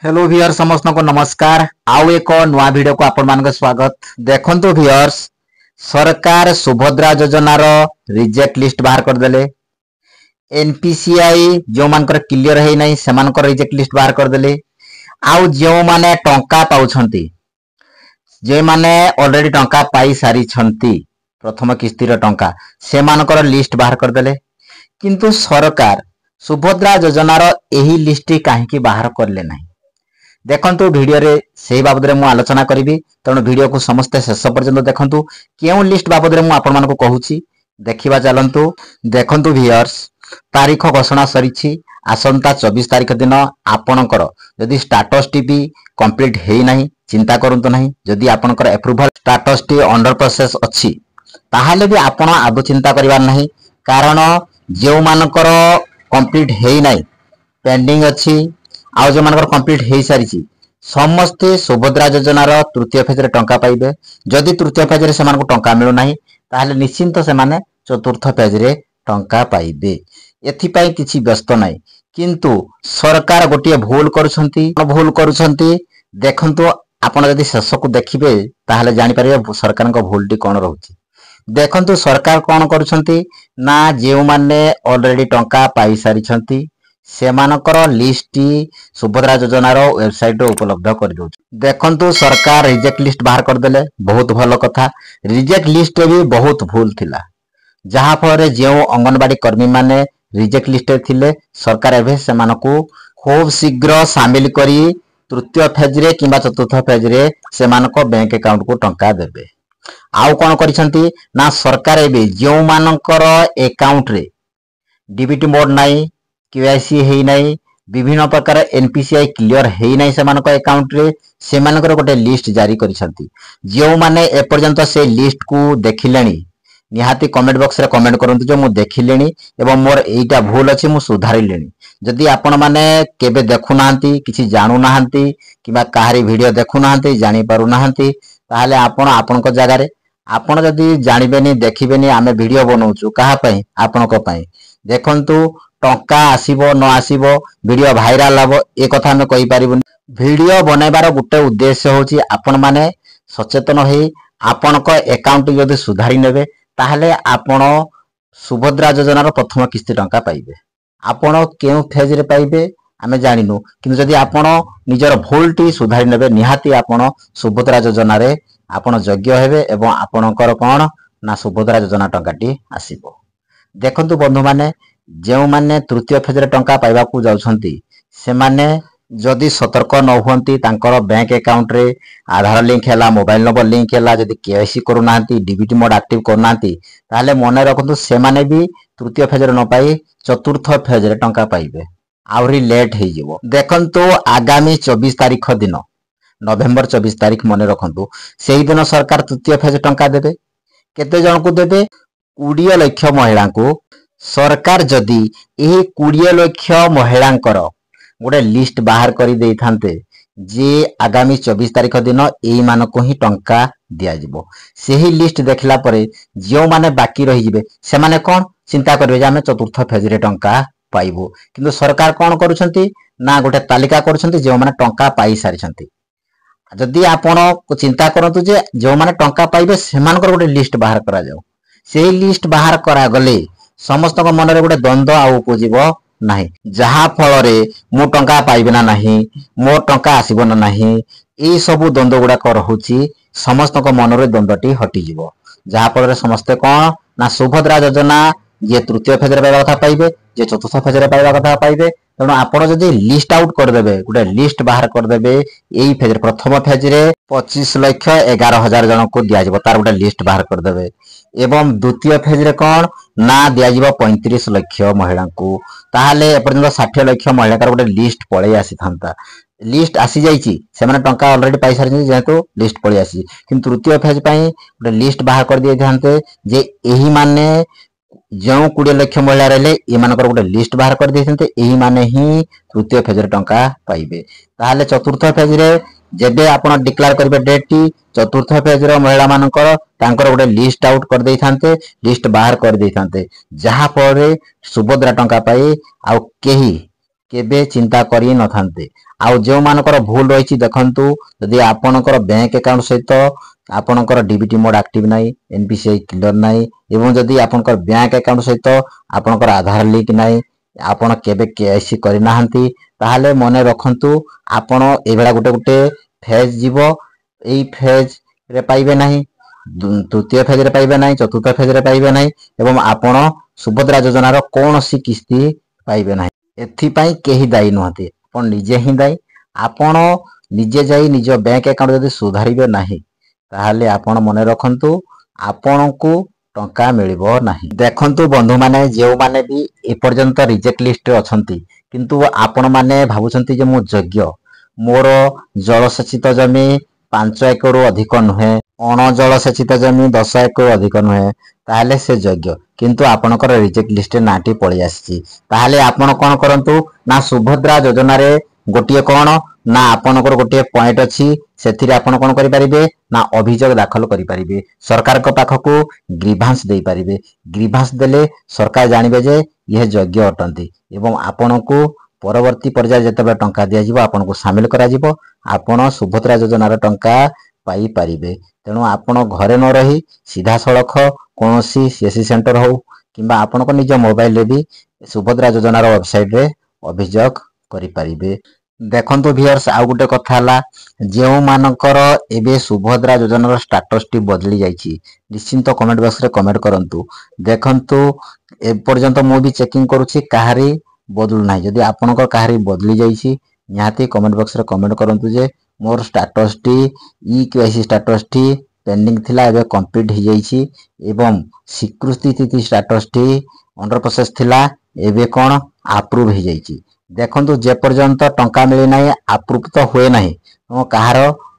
Hello भियर्स समस्त को नमस्कार आउ एक नुआ वीडियो को आपण मान स्वागत। देखंतु भियर्स सरकार सुभद्रा योजनार रिजेक्ट लिस्ट बाहर कर देले। एनपीसीआई जो मानकर क्लियर है नहीं से मानकर रिजेक्ट लिस्ट बाहर कर देले। आउ जो माने टंका पाउछंती जे माने ऑलरेडी टंका पाई सारी छंती प्रथम किस्तीर टंका से मानकर लिस्ट बाहर कर देले। किंतु सरकार सुभद्रा योजनार एही लिस्ट काहेकि बाहर करले नहीं। देखंतु वीडियो रे सेही बाबद रे मु आलोचना करिवि तणु वीडियो को समस्त शेष पर्यंत देखंतु केउ लिस्ट बाबद रे मु आपण मानको कहूची देखिबा चलंतु। देखंतु भियर्स तारीख घोषणा सरिछि आसंता 24 तारीख दिन आपणकर जदि स्टेटस टीपी कंप्लीट हेई नाही चिंता करंतु नाही। जदि आपणकर approval status T under process अछि ताहाले भी आपण आदो चिंता करिवार नाही, कारण जेउ मानकर कंप्लीट हेई नाही पेंडिंग अछि आउ जो मानकर कंप्लीट हेई सारिछि समस्ते सुभद्रा योजनार तृतीय फेज रे टंका पाइबे। जदि तृतीय फेज रे से मानको टंका मिलु नाही ताहाले निश्चिंत से माने चतुर्थ फेज रे टंका पाइबे। एथि पई किछि व्यस्त नाही, किंतु सरकार गोटिए भूल करूछंती। देखंतु आपण जदि शेष को देखिबे ताहाले जानि परिबे सरकारक भूलटी कोन रहउछि। देखंतु सरकार कोन करूछंती ना जेउ माने ऑलरेडी टंका पाई सारिछंती सेमानकर लिस्ट सुभद्रा योजनार वेबसाइट उपलब्ध कर दउछ। देखंतु सरकार रिजेक्ट लिस्ट बाहर कर देले, बहुत भलो कथा। रिजेक्ट लिस्ट भी बहुत भूल थिला, जहा फरे जेउ अंगनवाड़ी कर्मी माने रिजेक्ट लिस्ट थिले सरकार एबे सेमानकु खूब शीघ्र शामिल करी तृतीय फेज रे किबा चतुर्थ फेज रे सेमानको बैंक अकाउंट को टंका देबे। आउ कोन करिसंती ना सरकार एबे जेउ मानकर अकाउंट रे डीबीटी मोड नाही केवाईसी हेई नाही विभिन्न प्रकार एनपीसीआई क्लियर हेई नाही सेमानको अकाउंट रे सेमानकर गोटे लिस्ट जारी करिसंती। जेउ माने ए पर्यंत से लिस्ट को देखिलेनी निहाती कमेंट बॉक्स रे कमेंट करंतु जो मु देखिलेनी एवं मोर एटा भूल अछि मु सुधारिलेनी। जदि आपण माने केबे देखु नाहंती किछि जानु नाहंती किबा काहारी वीडियो देखु नाहंती जानि पारु नाहंती ताहाले आपण आपनको जागा रे आपण जदि जानिबेनी देखिबेनी आमे वीडियो बनाउछु काहा पई आपनको पई। देखंतु टंका आसीबो न आसीबो वीडियो भाइराल हबो ए कथा हम कहि पारिबुनी। वीडियो बनैबार गुटे उद्देश्य होची आपण माने सचेतन होई आपनको अकाउंट जदि सुधारी नेबे ताहाले आपण सुभद्रा योजनार प्रथम किस्ती टंका पाइबे। आपण केउ फेज रे पाइबे आमे जानिनु, किंतु जदि आपण निजर भूलटी सुधारी नेबे निहाती आपण सुभद्रा योजना रे आपण योग्य हेबे एवं आपणकर कोन ना सुभद्रा योजना टंकाटी आसीबो। देखंतु बंधु माने जेउ माने तृतीय फेज रे टंका पाइबा को जाउछंती से माने जदि सतर्क न होंती तांकर बैंक अकाउंट रे आधार लिंक हैला मोबाइल नंबर लिंक हैला जदि केवाईसी करू नांती डीबीटी मोड एक्टिव करू नांती ताले मने रखंतु से माने भी तृतीय फेज रे न पाई चतुर्थ फेज रे टंका पाइबे, आउरी लेट हे जिवो। देखंतु आगामी 24 तारीख दिन नवेम्बर 24 तारीख मने रखंतु सेही दिन सरकार तृतीय फेज टंका देबे। केते जन को देबे 20 लाख महिला को सरकार जदि यही 20 लाख महिलांकर गोटे लिस्ट बाहर करी देई थांते जे आगामी 24 तारीख दिन एई मानको ही टंका दिया जिवो। सेही लिस्ट देखला परे जो माने बाकी रही जिवे से माने कोन चिंता करबे जे हमें चतुर्थ फेज रे टंका पाइबो, किंतु सरकार कोन करूछंती ना गोटे तालिका करूछंती जो माने टंका पाई सारिछंती। जदि आपण चिंता करंतु जे जो माने टंका पाइबे सेमानकर गोटे लिस्ट बाहर करा जाऊ। सेही लिस्ट बाहर करा गले समस्त मन रे गोटे द्वंद्व आउ उपजीव नाही, जहा फल रे मो टंका पाइबे ना नाही मो टंका आसीबो ना नाही ए सब द्वंद्व गुडा रहउची समस्त मन रे द्वंद्वटी हटि जिवो। जहा फल रे समस्त कोन ना सुभद्रा योजना जे तृतीय फेज रे पाइबा कथा पाइबे जे चतुर्थ फेज रे पाइबा कथा पाइबे। तेणु आपण जदि लिस्ट आउट कर देबे गोटे लिस्ट बाहर कर देबे एई फेज रे प्रथम फेज रे 25 लाख 11,000 जन को दिया जिवो तार गोटे लिस्ट बाहर कर देबे एवं द्वितीय फेज रे कोन ना दिया जिवो 35 लाख महिला को ताहाले एपर्यंत 60 लाख महिला कार गोटे लिस्ट पळे आसी थांता। लिस्ट आसी जाईची से माने टंका ऑलरेडी पाई सारि जेतु लिस्ट पळे आसी, किंतु तृतीय फेज पई गोटे लिस्ट बाहर कर दिए थांते जे एही माने जो 20 लाख महिला रहिले ए मानकर गोटे लिस्ट बाहर कर देथनते एही माने ही तृतीय फेज रे टंका पाइबे। ताहाले चतुर्थ फेज रे जेबे आपण डिक्लेयर करबे डेट टी चतुर्थ फेज रे महिला मानकर तांकर गोटे लिस्ट आउट कर देथांते लिस्ट बाहर कर देथांते जहा पर सुभद्रा टंका पाई आउ केही केबे चिंता करी न थांते। आउ जो मानकर भूल रही देखंतु यदि आपणकर बैंक अकाउंट सहित आपणकर डीबीटी मोड एक्टिव नाही, एनपीसीआई क्लियर नाही एवं जदि आपणकर बैंक अकाउंट सहित आपणकर आधार लिंक नाही, आपण केबे केआईसी करि नाहंती ताहाले मने रखंतु आपण एबेला गोटे गोटे फेज जीवो। एई फेज रे पाइबे नाही, तृतीय फेज रे पाइबे नाही, चतुर्थ फेज रे पाइबे नाही एवं आपण सुभद्रा योजनार कोनोसी किस्ती पाइबे नाही। एथि पई केही दायी नहते, आपण निजे ही दायी। आपण निजे जाई निज बैंक अकाउंट जदि सुधारिबे नाही ताहाले आपण मने रखंतु आपणकु टंका मिलिबो नाही। देखंतु बंधु माने जेउ माने भी एपर्यंत रिजेक्ट लिस्ट रे अछंती किंतु आपण माने भाबुछंती जे मु योग्य, मोर जलसेचित जमी 5 एकड़ अधिक नुहे, अण जलसेचित जमी 10 एकड़ अधिक नुहे ताहले से योग्य, किंतु आपणकर रिजेक्ट लिस्ट नाटी पळि आसी ताहले आपण कोन करंतु ना सुभद्रा योजना रे गोटिए कोन ना आपणकर गोटिए पॉइंट अछि सेथिरे आपण कोन करि परिबे ना अभियोग दाखल करि परिबे, सरकार को पाखकु ग्रीभांस देई परिबे। ग्रीभांस देले सरकार जानिबे जे यह योग्य अटंती एवं आपणकु परवर्ती पर्याय जेतेबे टंका दिया जिवो आपणकु शामिल करा जिवो, आपण सुभद्रा योजनार टंका पाई परिबे। तेणु आपण घरे न रही सीधा सड़क कोनोसी सीएससी सेंटर हो किंबा आपणको निज मोबाइल रे भी सुभद्रा योजनार वेबसाइट रे अभियोग करि परिबे। देखंतु व्यूअर्स आउ गुटे कथा हला जेउ मानकर एबे सुभद्रा योजनार स्टेटस टी बदली जाईची निश्चिंत कमेंट बॉक्स रे कमेंट करंतु। देखंतु ए पर्यंत मु भी चेकिंग करूची काहारी बदलु नाही, जदि आपणकर काहारी बदली जाईची निहाती कमेंट बॉक्स रे कमेंट करंतु जे मोर स्टेटस टी ई केवाईसी स्टेटस टी पेंडिंग थिला एबे कंप्लीट हो जाईची एवं स्वीकृति तिथि स्टेटस टी अंडर प्रोसेस थिला एबे कोन अप्रूव हो जाईची। देखंतु जे पर्यंत टंका मिली नाही अप्रूव तो हुए नाही, कहार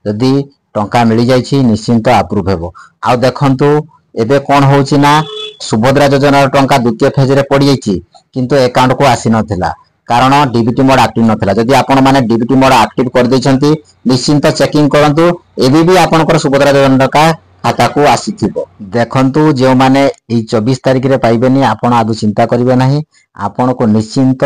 यदि टंका मिली जाईची निश्चिंत अप्रूव हेबो। आ देखंतु एबे कोन होउची ना सुभद्रा योजना टंका द्वितीय फेज रे पड़ी जाईची किंतु अकाउंट को आसी नथिला कारण डीबीटी मोड एक्टिव नथिला। जदि आपण माने डीबीटी मोड एक्टिव कर दैछंती निश्चिंत चेकिंग करंतु एबे भी आपनकर सुभद्रा योजना टंका खाता को आसीथिबो। देखंतु जे माने ए 24 तारिख रे पाइबेनी आपण आदु चिंता करिवे नाही, आपण को निश्चिंत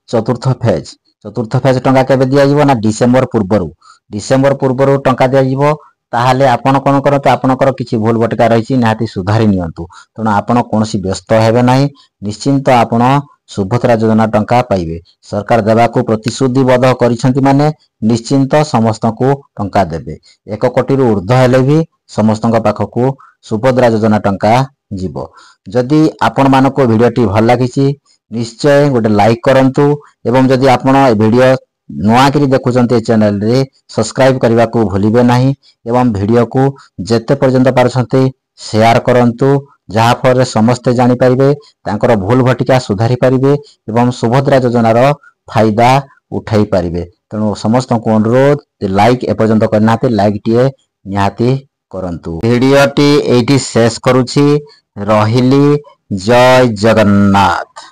चतुर्थ फेज टंका केबे दिया जिवो ना डिसेंबर पूर्वरु टंका दिया जिवो। ताहाले आपण कोन करते आपनकर किछि भूल भटका रहिछि निहाती सुधारि नियंतु। तेणु आपण कोनोसी व्यस्त हेबे नाही, निश्चिंत आपण सुभद्रा योजना टंका पाइबे। सरकार देबाकू प्रतिश्रुतिबद्ध करिसेंती माने निश्चिंत समस्तको टंका देबे। 1 कोटी रु ऊर्ध्व हेले भी समस्तक पाखकू सुभद्रा योजना टंका जीवो। जदि आपण मानको भिडियोटी भल लागिछि निश्चय गोटे लाइक करंतु एवं जदि आपण ए भिडियो नुआ करी देखुचंती चैनल रे सब्सक्राइब करबा को भूलिबे नाही एवं भिडियो को जेते पर्यंत पारछंती शेयर करंतु जहा फल समस्ते जानि पारिबे तांकर भूल भटिका सुधारी पारिबे एवं सुभद्रा योजनार फायदा उठाई पारिबे। तेणु समस्त को अनुरोध लाइक एपर्यंत करनाते लाइक टीए निहाती करंतु। भिडियोटी एठी शेष करूछि, रहिली जय जगन्नाथ।